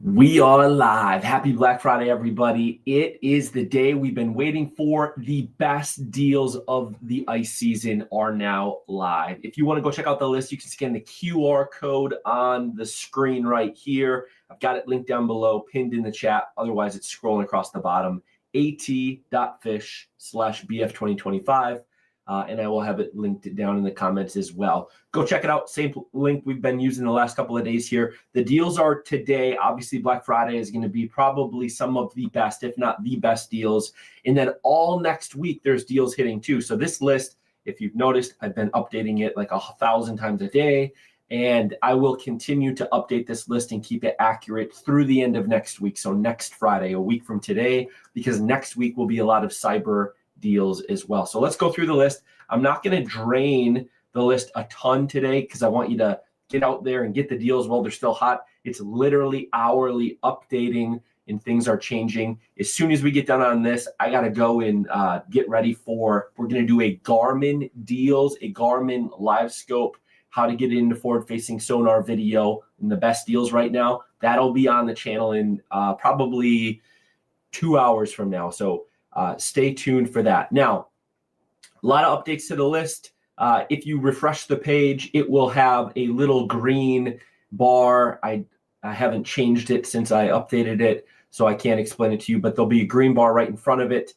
We are live. Happy Black Friday, everybody. It is the day we've been waiting for. The best deals of the ice season are now live. If you want to go check out the list, you can scan the QR code on the screen right here. I've got it linked down below, pinned in the chat. Otherwise, it's scrolling across the bottom, at.fish/BF2025. And I will have it linked down in the comments as well. Go check it out. Same link we've been using the last couple of days here. The deals are today. Obviously, Black Friday is going to be probably some of the best, if not the best deals. And then all next week, there's deals hitting too. So this list, if you've noticed, I've been updating it like 1,000 times a day. And I will continue to update this list and keep it accurate through the end of next week. So next Friday, a week from today, because next week will be a lot of cyber deals as well. So let's go through the list. I'm not going to drain the list a ton today because I want you to get out there and get the deals while they're still hot. It's literally hourly updating and things are changing. As soon as we get done on this, I got to go and get ready for, we're going to do a Garmin deals, a Garmin live scope, how to get into forward-facing sonar video and the best deals right now. That'll be on the channel in probably 2 hours from now. So stay tuned for that. Now, a lot of updates to the list. If you refresh the page, it will have a little green bar. I haven't changed it since I updated it, so I can't explain it to you, but there'll be a green bar right in front of it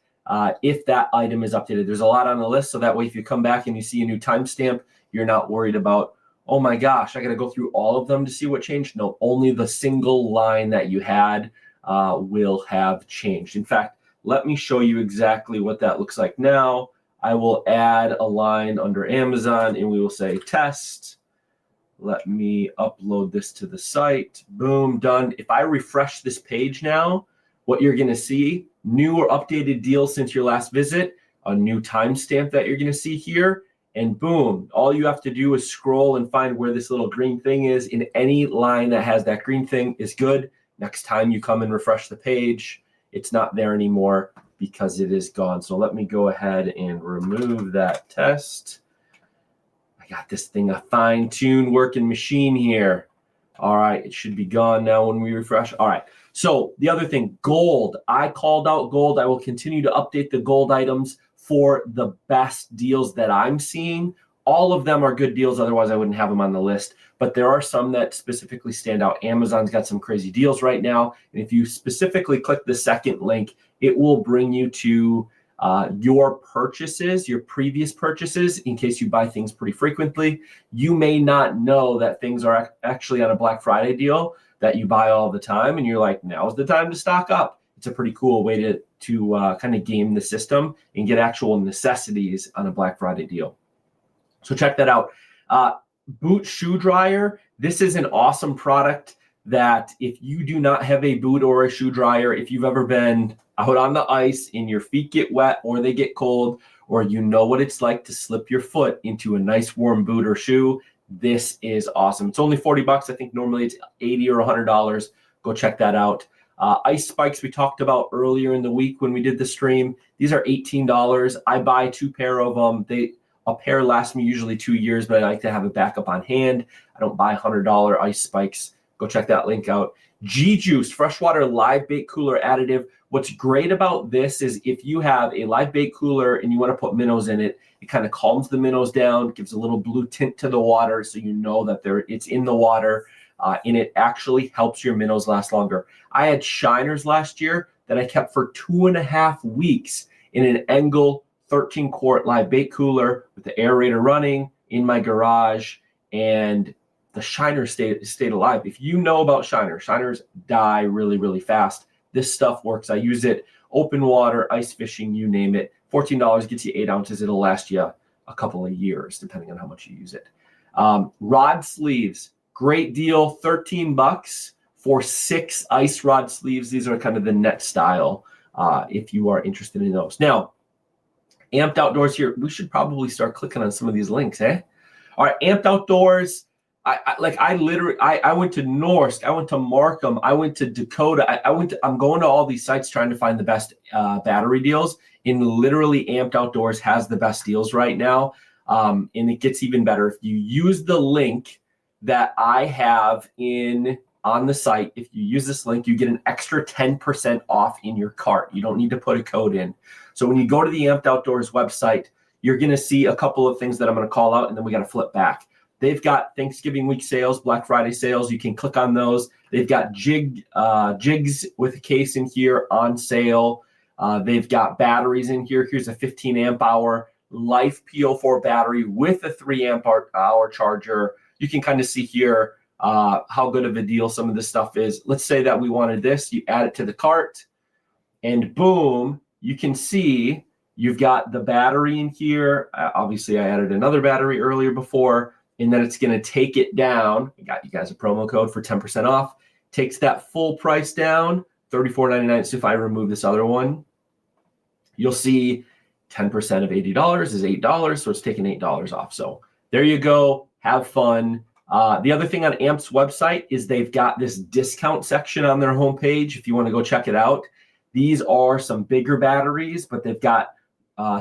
if that item is updated. There's a lot on the list, so that way if you come back and you see a new timestamp, you're not worried about, oh my gosh, I got to go through all of them to see what changed. No, only the single line that you had will have changed. In fact, let me show you exactly what that looks like now. I will add a line under Amazon and we will say test. Let me upload this to the site. Boom, done. If I refresh this page now, what you're going to see, new or updated deals since your last visit, a new timestamp that you're going to see here, and boom, all you have to do is scroll and find where this little green thing is. In any line that has that green thing is good. Next time you come and refresh the page, it's not there anymore because it is gone. So let me go ahead and remove that test. I got this thing a fine-tuned working machine here. All right, it should be gone now when we refresh. All right, so the other thing, gold. I called out gold. I will continue to update the gold items for the best deals that I'm seeing. All of them are good deals, otherwise I wouldn't have them on the list. But there are some that specifically stand out. Amazon's got some crazy deals right now. And if you specifically click the second link, it will bring you to your purchases, your previous purchases, in case you buy things pretty frequently. You may not know that things are actually on a Black Friday deal that you buy all the time. And you're like, now's the time to stock up. It's a pretty cool way to kind of game the system and get actual necessities on a Black Friday deal. So check that out. Boot shoe dryer. This is an awesome product that if you do not have a boot or a shoe dryer, if you've ever been out on the ice and your feet get wet or they get cold, or you know what it's like to slip your foot into a nice warm boot or shoe, this is awesome. It's only $40. I think normally it's $80 or $100. Go check that out. Ice spikes we talked about earlier in the week when we did the stream. These are $18. I buy 2 pair of them. A pair lasts me usually 2 years, but I like to have a backup on hand. I don't buy $100 ice spikes. Go check that link out. G-Juice, freshwater live bait cooler additive. What's great about this is if you have a live bait cooler and you want to put minnows in it, it kind of calms the minnows down, gives a little blue tint to the water so you know that it's in the water, and it actually helps your minnows last longer. I had shiners last year that I kept for 2.5 weeks in an Engel 13-quart live bait cooler with the aerator running in my garage, and the shiners stayed alive. If you know about shiners die really, really fast. This stuff works. I use it open water, ice fishing, you name it. $14 gets you 8 ounces. It'll last you a couple of years, depending on how much you use it. Rod sleeves, great deal, $13 for 6 ice rod sleeves. These are kind of the net style if you are interested in those. Now, Amped Outdoors here. We should probably start clicking on some of these links, eh? All right, Amped Outdoors. I went to Norsk, I went to Markham, I went to Dakota. I'm going to all these sites trying to find the best battery deals. And literally, Amped Outdoors has the best deals right now. And it gets even better if you use the link that I have in on the site. If you use this link, you get an extra 10% off in your cart. You don't need to put a code in. So when you go to the Amped Outdoors website, you're going to see a couple of things that I'm going to call out, and then we got to flip back. They've got Thanksgiving week sales, Black Friday sales. You can click on those. They've got jigs with a case in here on sale. They've got batteries in here. Here's a 15 amp hour Life PO4 battery with a 3 amp hour charger. You can kind of see here how good of a deal some of this stuff is. Let's say that we wanted this. You add it to the cart, and boom, you can see you've got the battery in here. Obviously, I added another battery earlier before, and then it's going to take it down. I got you guys a promo code for 10% off. Takes that full price down, $34.99. So if I remove this other one, you'll see 10% of $80 is $8. So it's taking $8 off. So there you go. Have fun. The other thing on Amp's website is they've got this discount section on their homepage. If you want to go check it out, these are some bigger batteries, but they've got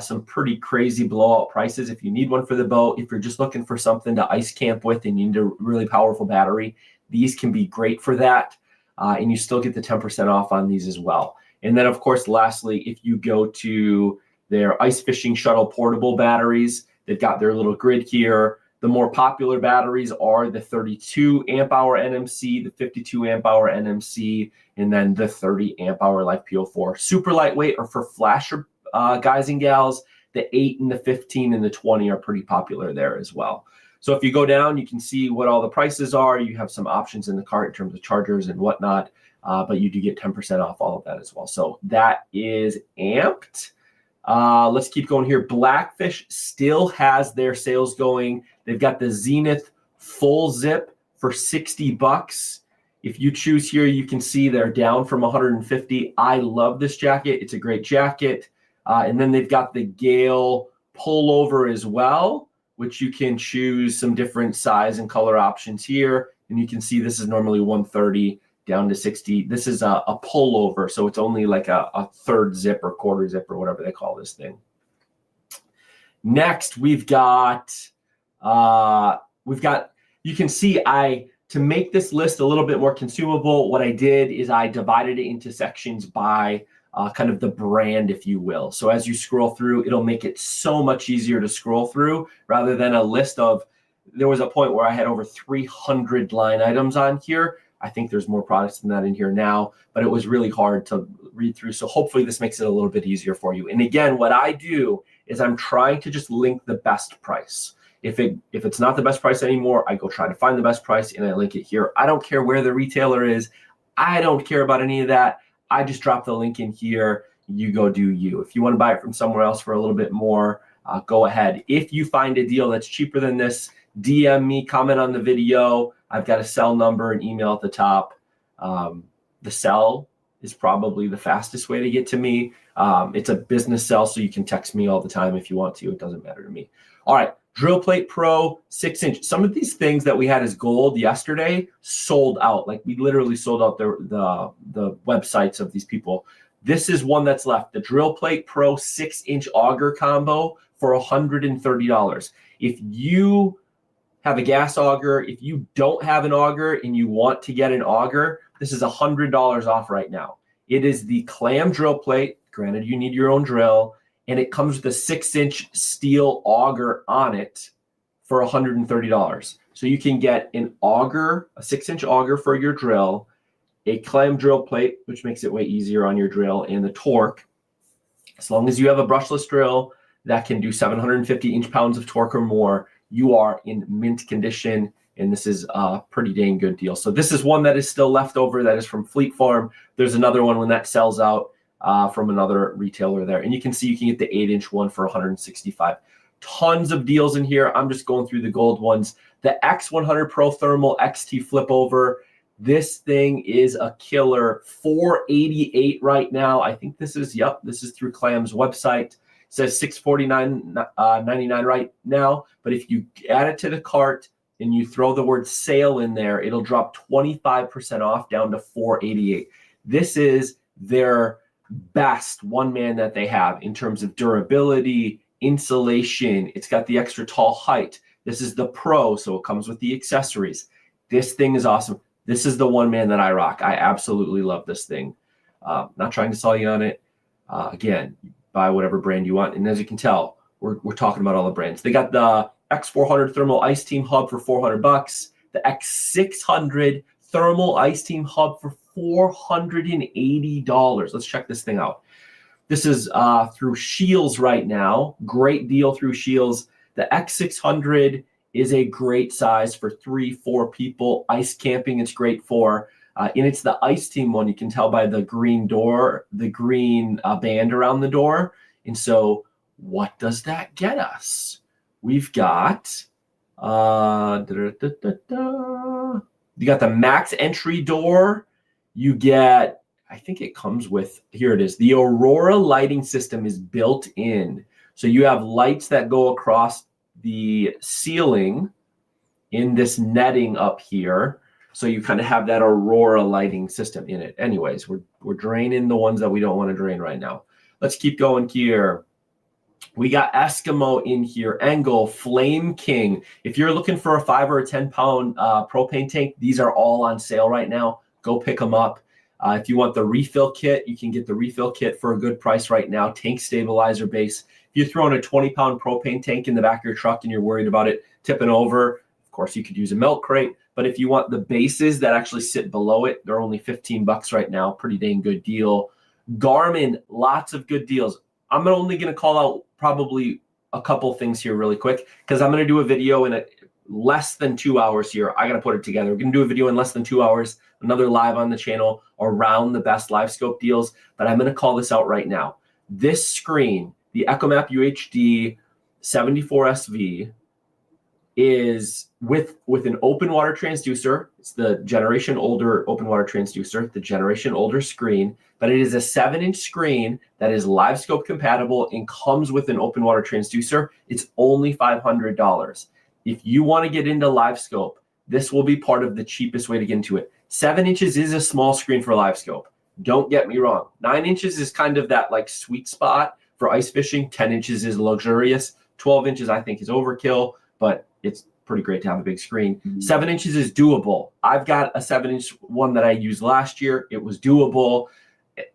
some pretty crazy blowout prices. If you need one for the boat, if you're just looking for something to ice camp with and you need a really powerful battery, these can be great for that. And you still get the 10% off on these as well. And then, of course, lastly, if you go to their ice fishing shuttle portable batteries, they've got their little grid here. The more popular batteries are the 32 amp hour NMC, the 52 amp hour NMC, and then the 30 amp hour Life PO4. Super lightweight, or for flasher guys and gals, the 8 and the 15 and the 20 are pretty popular there as well. So if you go down, you can see what all the prices are. You have some options in the cart in terms of chargers and whatnot, but you do get 10% off all of that as well. So that is Amped. Let's keep going here. Blackfish still has their sales going. They've got the Zenith full zip for $60. If you choose here, you can see they're down from $150. I love this jacket. It's a great jacket. And then they've got the Gale pullover as well, which you can choose some different size and color options here. And you can see this is normally $130 down to $60. This is a pullover, so it's only like a third zip or quarter zip or whatever they call this thing. Next, we've got, you can see to make this list a little bit more consumable, what I did is I divided it into sections by kind of the brand, if you will. So as you scroll through, it'll make it so much easier to scroll through rather than a list of, there was a point where I had over 300 line items on here. I think there's more products than that in here now, but it was really hard to read through. So hopefully this makes it a little bit easier for you. And again, what I do is I'm trying to just link the best price. If it's not the best price anymore, I go try to find the best price and I link it here. I don't care where the retailer is. I don't care about any of that. I just drop the link in here. You go do you. If you want to buy it from somewhere else for a little bit more, go ahead. If you find a deal that's cheaper than this, DM me, comment on the video. I've got a cell number and email at the top. The cell is probably the fastest way to get to me. It's a business cell, so you can text me all the time if you want to. It doesn't matter to me. All right, Drill Plate Pro 6-inch. Some of these things that we had as gold yesterday sold out. Like we literally sold out the websites of these people. This is one that's left. The Drill Plate Pro 6-inch auger combo for $130. If you have a gas auger, if you don't have an auger and you want to get an auger, this is $100 off right now. It is the Clam drill plate. Granted, you need your own drill, and it comes with a 6-inch steel auger on it for $130. So you can get an auger, a 6-inch auger for your drill, a Clam drill plate, which makes it way easier on your drill, and the torque. As long as you have a brushless drill that can do 750 inch-pounds of torque or more, you are in mint condition, and this is a pretty dang good deal. So this is one that is still left over. That is from Fleet Farm. There's another one when that sells out from another retailer there. And you can see you can get the 8-inch one for $165. Tons of deals in here. I'm just going through the gold ones. The X100 Pro Thermal XT Flip Over. This thing is a killer. $488 right now. I think this is, yep, this is through Clam's website. It says $649.99 right now, but if you add it to the cart and you throw the word sale in there, it'll drop 25% off down to $488. This is their best one-man that they have in terms of durability, insulation. It's got the extra tall height. This is the Pro, so it comes with the accessories. This thing is awesome. This is the one, man, that I rock. I absolutely love this thing. Not trying to sell you on it. Again, buy whatever brand you want. And as you can tell, we're talking about all the brands. They got the X400 Thermal Ice Team Hub for $400. The X600 Thermal Ice Team Hub for $480. Let's check this thing out. This is through Scheels right now. Great deal through Scheels. The X600 is a great size for 3-4 people. Ice camping, it's great for. And it's the Ice Team one. You can tell by the green door, the green band around the door. And so what does that get us? We've got, you got the max entry door. You get, I think it comes with, here it is. The Aurora lighting system is built in. So you have lights that go across the ceiling in this netting up here. So you kind of have that Aurora lighting system in it. Anyways, we're draining the ones that we don't want to drain right now. Let's keep going here. We got Eskimo in here, Engel, Flame King. If you're looking for a 5 or a 10 pound propane tank, these are all on sale right now. Go pick them up. If you want the refill kit, you can get the refill kit for a good price right now. Tank stabilizer base. If you're throwing a 20-pound propane tank in the back of your truck and you're worried about it tipping over, of course, you could use a milk crate. But if you want the bases that actually sit below it, they're only $15 right now. Pretty dang good deal. Garmin, lots of good deals. I'm only going to call out probably a couple things here really quick because I'm going to do a video in less than 2 hours here. I got to put it together. We're going to do a video in less than 2 hours, another live on the channel around the best live scope deals. But I'm going to call this out right now. This screen, the EchoMap UHD 74SV, is with an open water transducer. It's the generation older open water transducer, the generation older screen, but it is a 7-inch screen that is live scope compatible and comes with an open water transducer. It's only $500. If you want to get into live scope, this will be part of the cheapest way to get into it. 7 inches is a small screen for live scope. Don't get me wrong. 9 inches is kind of that like sweet spot for ice fishing. 10 inches is luxurious. 12 inches I think is overkill, but it's pretty great to have a big screen. 7 inches is doable. I've got a 7-inch one that I used last year. It was doable.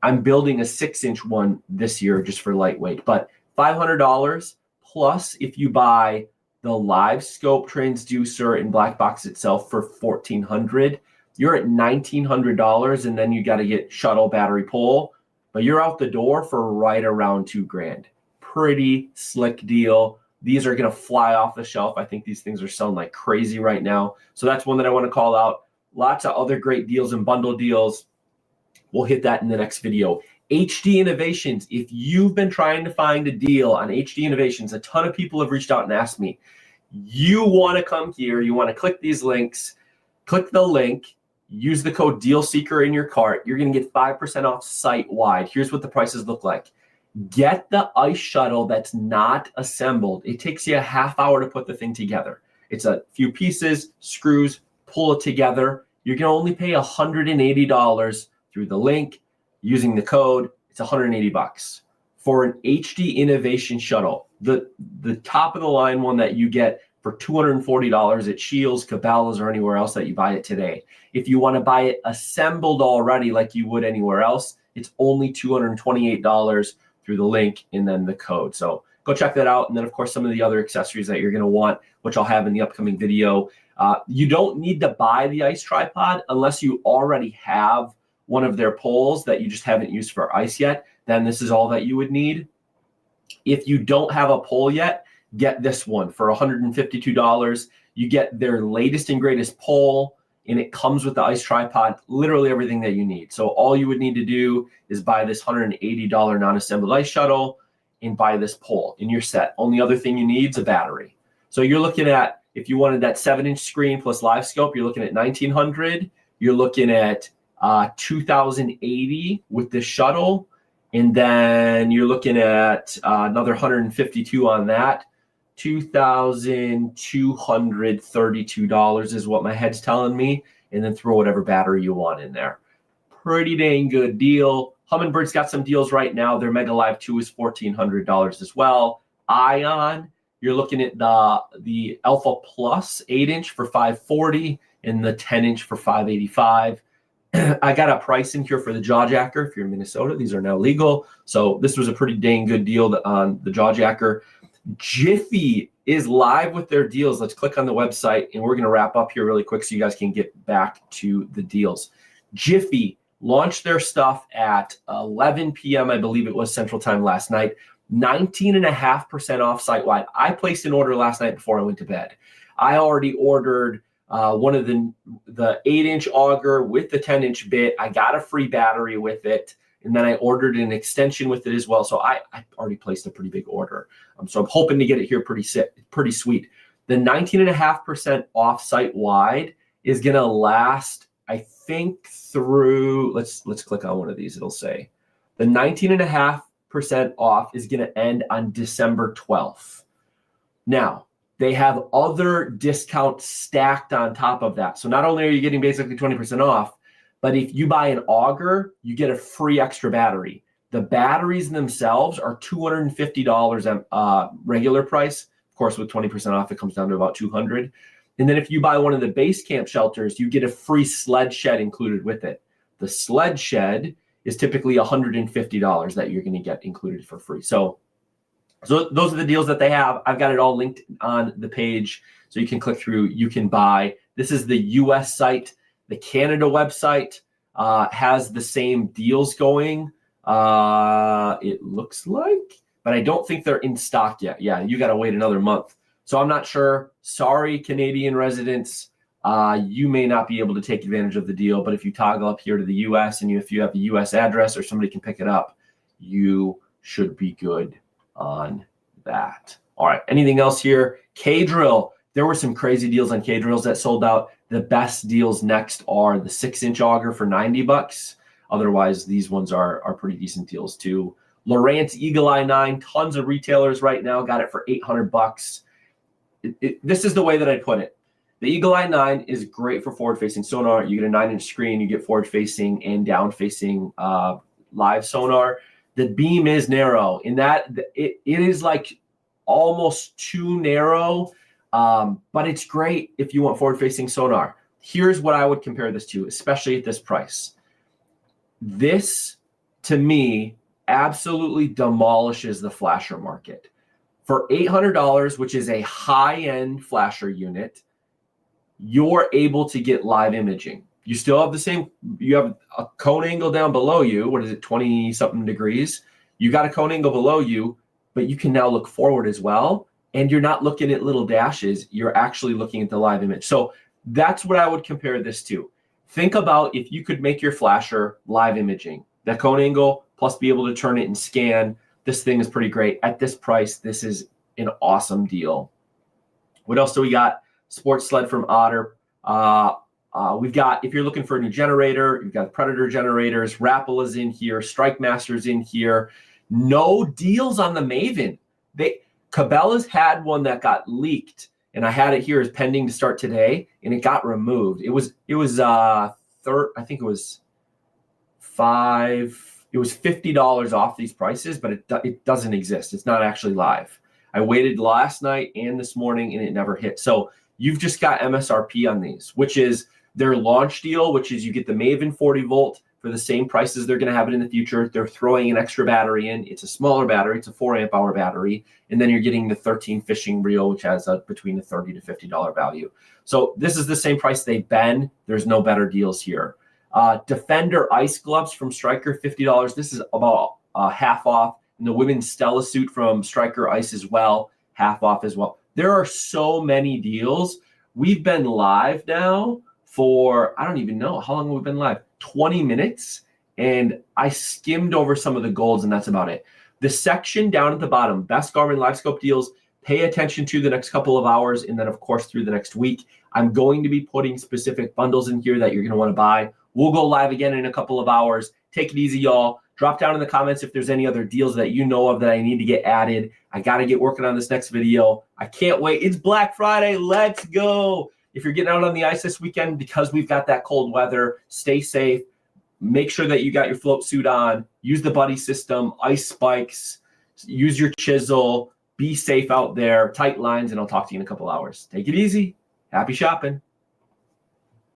I'm building a 6-inch one this year just for lightweight, but $500 plus if you buy the live scope transducer and black box itself for $1,400, you're at $1,900, and then you got to get shuttle battery pull, but you're out the door for right around $2,000. Pretty slick deal. These are going to fly off the shelf. I think these things are selling like crazy right now. So that's one that I want to call out. Lots of other great deals and bundle deals. We'll hit that in the next video. HD Innovations. If you've been trying to find a deal on HD Innovations, a ton of people have reached out and asked me, you want to come here, you want to click these links, click the link, use the code DEALSEEKER in your cart. You're going to get 5% off site-wide. Here's what the prices look like. Get the ice shuttle that's not assembled. It takes you a half hour to put the thing together. It's a few pieces, screws, pull it together. You're going to only pay $180 through the link. Using the code, it's $180 for an HD Innovation shuttle. The top of the line one that you get for $240 at Scheels, Cabela's, or anywhere else that you buy it today. If you want to buy it assembled already like you would anywhere else, it's only $228 through the link and then the code. So go check that out. And then, of course, some of the other accessories that you're going to want, which I'll have in the upcoming video. You don't need to buy the ice tripod unless you already have one of their poles that you just haven't used for ice yet. Then this is all that you would need. If you don't have a pole yet, get this one for $152. You get their latest and greatest pole, and it comes with the ice tripod, literally everything that you need. So all you would need to do is buy this $180 non-assembled ice shuttle and buy this pole, and you're set. Only other thing you need is a battery. So you're looking at, if you wanted that 7-inch screen plus live scope, you're looking at $1,900. You're looking at $2,080 with the shuttle, and then you're looking at another $152 on that. $2,232 is what my head's telling me, and then throw whatever battery you want in there. Pretty dang good deal. Hummingbird's got some deals right now. Their Mega Live 2 is $1,400 as well. Ion, you're looking at the Alpha Plus 8-inch for $540. and the 10-inch for $585. I got a price in here for the jaw jacker. If you're in Minnesota, these are now legal. So this was a pretty dang good deal on the jaw jacker. Jiffy is live with their deals. Let's click on the website, and we're going to wrap up here really quick so you guys can get back to the deals. Jiffy launched their stuff at 11 p.m., I believe it was Central Time last night. 19.5% off site-wide. I placed an order last night before I went to bed. I already ordered one of the 8-inch auger with the 10-inch bit. I got a free battery with it, and then I ordered an extension with it as well. So I already placed a pretty big order. So I'm hoping to get it here pretty sweet. The 19.5% off site-wide is going to last, I think, through, let's click on one of these. It'll say the 19.5% off is going to end on December 12th. Now, they have other discounts stacked on top of that. So not only are you getting basically 20% off, but if you buy an auger, you get a free extra battery. The batteries themselves are $250 regular price. Of course, with 20% off, it comes down to about $200. And then if you buy one of the base camp shelters, you get a free sled shed included with it. The sled shed is typically $150 that you're going to get included for free. So those are the deals that they have. I've got it all linked on the page, so you can click through. You can buy. This is the U.S. site. The Canada website has the same deals going. It looks like, but I don't think they're in stock yet. Yeah, you got to wait another month. So I'm not sure. Sorry, Canadian residents. You may not be able to take advantage of the deal, but if you toggle up here to the U.S. and if you have a U.S. address or somebody can pick it up, you should be good on that. All right. Anything else here? K-Drill. There were some crazy deals on K-Drills that sold out. The best deals next are the 6-inch auger for $90. Otherwise, these ones are pretty decent deals too. Lowrance Eagle Eye 9, tons of retailers right now got it for $800. This is the way that I put it. The Eagle Eye 9 is great for forward-facing sonar. You get a 9-inch screen, you get forward-facing and down-facing live sonar. The beam is narrow in that it is like almost too narrow, but it's great if you want forward-facing sonar. Here's what I would compare this to, especially at this price. This, to me, absolutely demolishes the flasher market. For $800, which is a high-end flasher unit, you're able to get live imaging. You still have the same, you have a cone angle down below you. What is it, 20-something degrees? You got a cone angle below you, but you can now look forward as well. And you're not looking at little dashes. You're actually looking at the live image. So that's what I would compare this to. Think about if you could make your flasher live imaging. That cone angle, plus be able to turn it and scan. This thing is pretty great. At this price, this is an awesome deal. What else do we got? Sports sled from Otter. We've got, if you're looking for a new generator, you've got Predator generators. Rapala is in here. Strike Master's in here. No deals on the Maven. Cabela's had one that got leaked, and I had it here as pending to start today, and it got removed. It was I think it was $50 off these prices, but it doesn't exist. It's not actually live. I waited last night and this morning, and it never hit. So you've just got MSRP on these, which is their launch deal, which is you get the Maven 40 volt for the same prices they're going to have it in the future. They're throwing an extra battery in. It's a smaller battery. It's a 4 amp hour battery. And then you're getting the 13 fishing reel, which has between a $30 to $50 value. So this is the same price they've been. There's no better deals here. Defender ice gloves from Striker, $50. This is about half off. And the women's Stella suit from Striker Ice as well, half off as well. There are so many deals. We've been live now for, I don't even know, how long have we been live? 20 minutes. And I skimmed over some of the golds, and that's about it. The section down at the bottom, best Garmin live scope deals, pay attention to the next couple of hours. And then, of course, through the next week, I'm going to be putting specific bundles in here that you're going to want to buy. We'll go live again in a couple of hours. Take it easy, y'all. Drop down in the comments if there's any other deals that you know of that I need to get added. I got to get working on this next video. I can't wait. It's Black Friday. Let's go. If you're getting out on the ice this weekend, because we've got that cold weather, stay safe. Make sure that you got your float suit on. Use the buddy system, ice spikes. Use your chisel. Be safe out there. Tight lines, and I'll talk to you in a couple hours. Take it easy. Happy shopping.